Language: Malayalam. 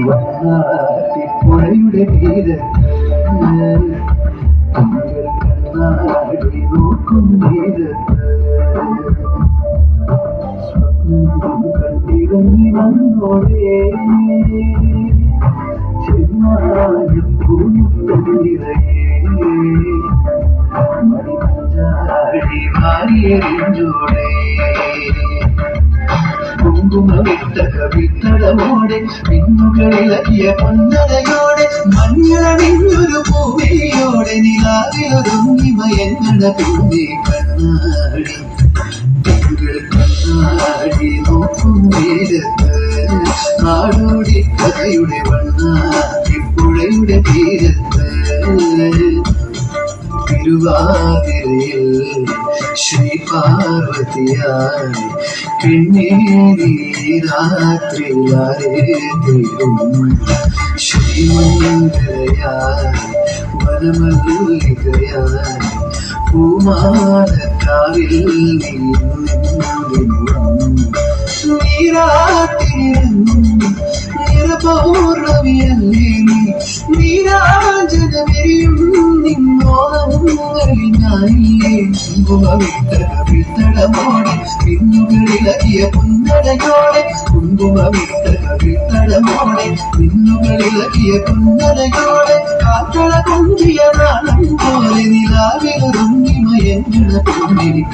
വണ്ണാത്തിപ്പുഴയുടെ തീരത്ത് തിങ്കൾ കണ്ണാടി നോക്കും നേരത്ത് സ്വപ്നം കണ്ടിറങ്ങി വന്നോളേ മണിമഞ്ചാടി മാറിയെറിഞ്ഞോടെ കുങ്കുമവിട്ട കവിത്തടമോടെ മിന്നുകളിളക്കിയ പൊന്നടയോടെ മഞ്ഞളണിഞ്ഞൊരു പൂവിയോടെ നിലാവിലൊരുങ്ങി മയങ്ങണ പിന്നെ കണ്ണാടി തിങ്കൾ കണ്ണാടി നോക്കും നേരത്ത് നാടോടി കഥയുടെ വണ്ണാത്തിപ്പുഴയുടെ തീരത്ത് തിരുവാതിരയിൽ ശ്രീ പാർവതിയായി പെണ്ണേ നീ രാത്രിയാരേ തീരും ശ്രീമംഗലയായി വനമല്ലികയായി പൂമാലക്കാവിൽ നീരാട്ടിരുന്നു നിറപൗർണമിയല്ലേ നീരാജനമെരിയും നിന്നോളങ്ങളിനായില്ലേ കുങ്കുമവിട്ട കവിത്തടമോടെ പിന്നുകളിളകിയ പുന്നടയോടെ കുങ്കുമവിട്ട കവിത്തടമോടെ പിന്നുകളിളകിയ പുന്നടയോടെ കാത്തള കൊഞ്ചിയ നാണം പോലെ നിലാവിലൊരുങ്ങി മയങ്ങണ പൊന്നിരിക്കും